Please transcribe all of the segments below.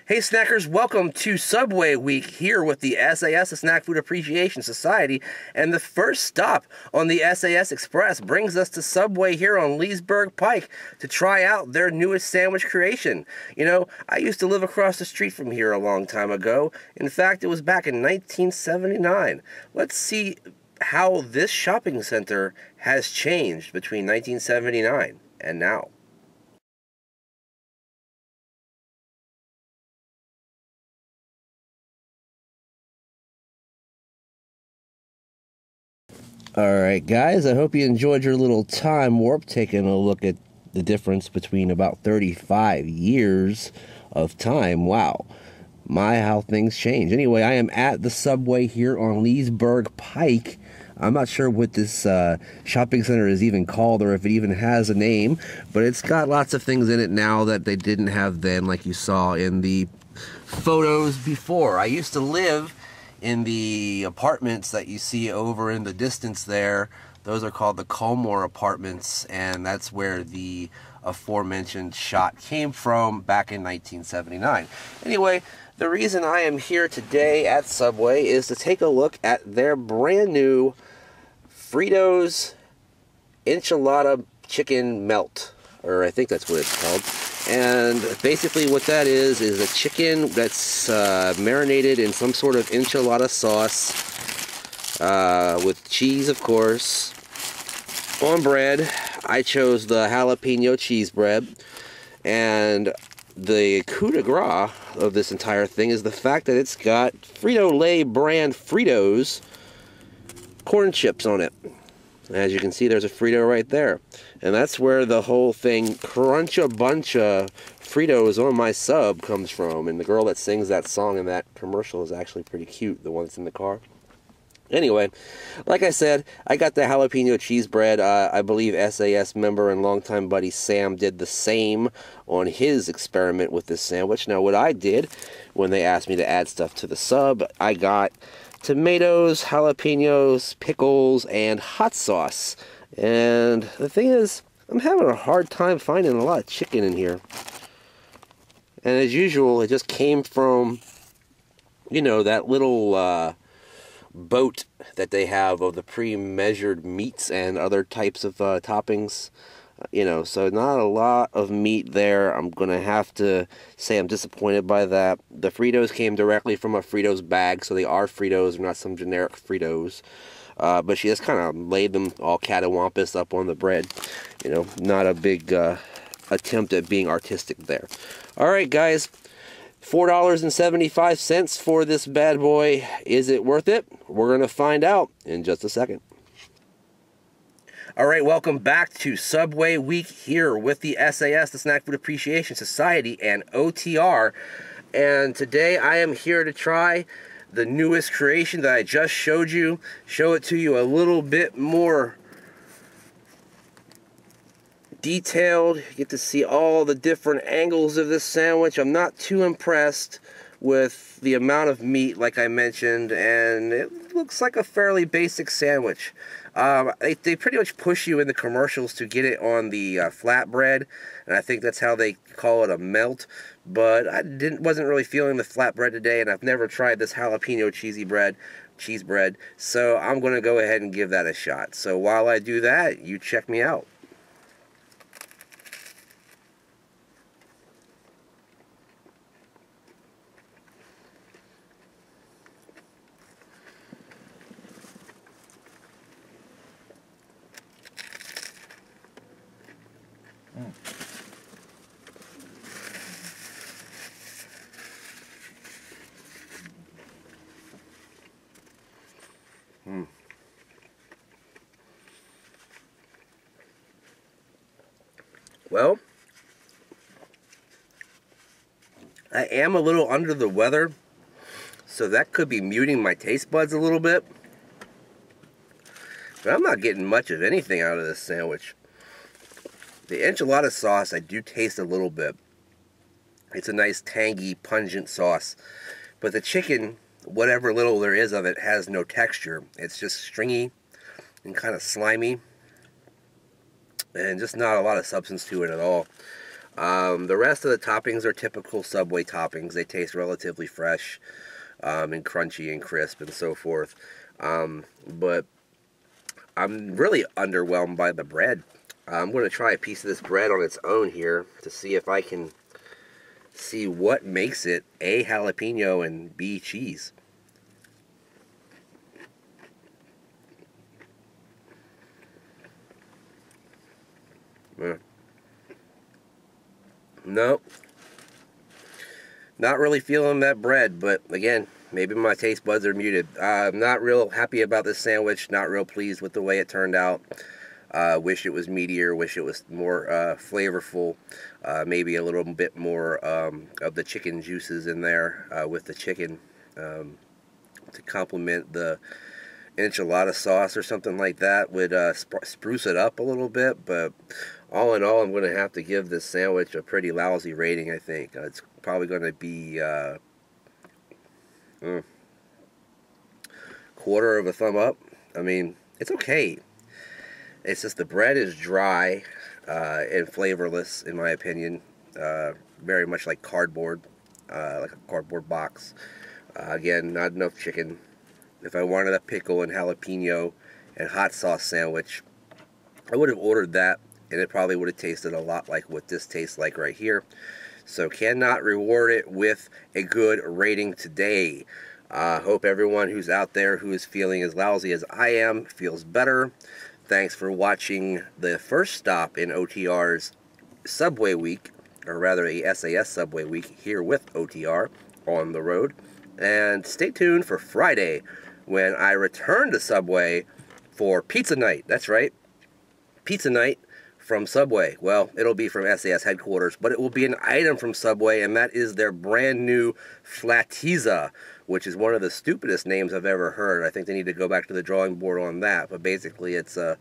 Hey snackers, welcome to Subway Week here with the sAs, the Snack Food Appreciation Society, and the first stop on the sAs Express brings us to Subway here on Leesburg Pike to try out their newest sandwich creation. You know, I used to live across the street from here a long time ago. In fact, it was back in 1979. Let's see how this shopping center has changed between 1979 and now. Alright guys, I hope you enjoyed your little time warp taking a look at the difference between about 35 years of time. Wow. My, how things change. Anyway, I am at the Subway here on Leesburg Pike. I'm not sure what this shopping center is even called or if it even has a name, but it's got lots of things in it now that they didn't have then, like you saw in the photos before. I used to live in the apartments that you see over in the distance there. Those are called the Culmore apartments, and that's where the aforementioned shot came from back in 1979. Anyway, the reason I am here today at Subway is to take a look at their brand new Fritos Enchilada Chicken Melt, or I think that's what it's called. And basically what that is a chicken that's marinated in some sort of enchilada sauce with cheese, of course, on bread. I chose the jalapeno cheese bread, and the coup de grace of this entire thing is the fact that it's got Frito-Lay brand Fritos corn chips on it. As you can see, there's a Frito right there. And that's where the whole thing, crunch a bunch of Fritos on my sub, comes from. And the girl that sings that song in that commercial is actually pretty cute, the one that's in the car. Anyway, like I said, I got the jalapeno cheese bread. I believe sAs member and longtime buddy Sam did the same on his experiment with this sandwich. Now, what I did when they asked me to add stuff to the sub, I got tomatoes, jalapenos, pickles, and hot sauce. And the thing is, I'm having a hard time finding a lot of chicken in here. And as usual, it just came from, you know, that little boat that they have of the pre-measured meats and other types of toppings. You know, so not a lot of meat there. I'm going to have to say I'm disappointed by that. The Fritos came directly from a Fritos bag, so they are Fritos, they're not some generic Fritos. But she just kind of laid them all catawampus up on the bread. You know, not a big attempt at being artistic there. Alright guys, $4.75 for this bad boy. Is it worth it? We're going to find out in just a second. Alright, welcome back to Subway Week here with the sAs, the Snack Food Appreciation Society, and OtR. And today I am here to try the newest creation that I just showed you. Show it to you a little bit more detailed. You get to see all the different angles of this sandwich. I'm not too impressed with the amount of meat, like I mentioned, and it looks like a fairly basic sandwich. They pretty much push you in the commercials to get it on the flatbread, and I think that's how they call it, a melt. But I wasn't really feeling the flatbread today, and I've never tried this jalapeno cheese bread, so I'm going to go ahead and give that a shot. So while I do that, you check me out. Well, I am a little under the weather, so that could be muting my taste buds a little bit. But I'm not getting much of anything out of this sandwich. The enchilada sauce, I do taste a little bit. It's a nice, tangy, pungent sauce. But the chicken, whatever little there is of it, has no texture. It's just stringy and kind of slimy, and just not a lot of substance to it at all. The rest of the toppings are typical Subway toppings. They taste relatively fresh and crunchy and crisp and so forth. But I'm really underwhelmed by the bread. I'm going to try a piece of this bread on its own here to see if I can see what makes it A, jalapeno, and B, cheese. No, not really feeling that bread, but again, maybe my taste buds are muted. I'm not real happy about this sandwich, not real pleased with the way it turned out. Wish it was meatier, wish it was more flavorful, maybe a little bit more of the chicken juices in there with the chicken to complement the enchilada sauce or something like that would spruce it up a little bit. But all in all, I'm going to have to give this sandwich a pretty lousy rating, I think. It's probably going to be quarter of a thumb up. I mean, it's okay. It's just the bread is dry and flavorless, in my opinion. Very much like cardboard, like a cardboard box. Again, not enough chicken. If I wanted a pickle and jalapeno and hot sauce sandwich, I would have ordered that, and it probably would have tasted a lot like what this tastes like right here. So cannot reward it with a good rating today. Hope everyone who's out there who is feeling as lousy as I am feels better. Thanks for watching the first stop in OTR's Subway Week, or rather a SAS Subway Week here with OTR on the road. And stay tuned for Friday when I return to Subway for Pizza Night. That's right, Pizza Night from Subway. Well, it'll be from SAS headquarters, but it will be an item from Subway, and that is their brand new Flatizza, which is one of the stupidest names I've ever heard. I think they need to go back to the drawing board on that, but basically it's a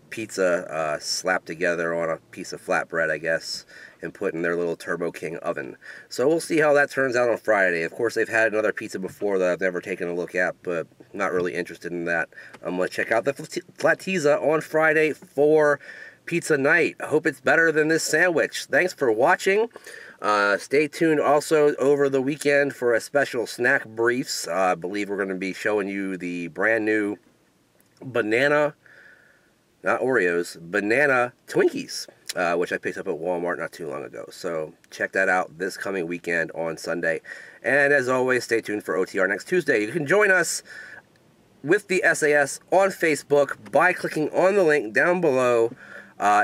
pizza slapped together on a piece of flatbread, I guess, and put in their little Turbo King oven. So we'll see how that turns out on Friday. Of course, they've had another pizza before that I've never taken a look at, but not really interested in that. I'm going to check out the Flatizza on Friday for Pizza Night. I hope it's better than this sandwich. Thanks for watching. Stay tuned also over the weekend for a special snack briefs. I believe we're going to be showing you the brand new banana, not Oreos, banana Twinkies, which I picked up at Walmart not too long ago. So check that out this coming weekend on Sunday. And as always, stay tuned for OTR next Tuesday. You can join us with the SAS on Facebook by clicking on the link down below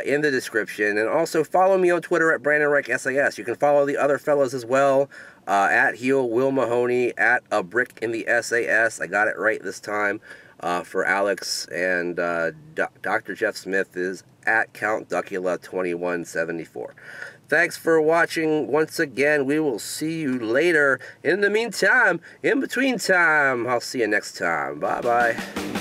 in the description, and also follow me on Twitter at Brandon Reich SAS. You can follow the other fellows as well at Heel Will Mahoney, at A Brick in the SAS. I got it right this time for Alex, and Dr. Jeff Smith is at Count Duckula 2174. Thanks for watching once again. We will see you later. In the meantime, in between time, I'll see you next time. Bye bye.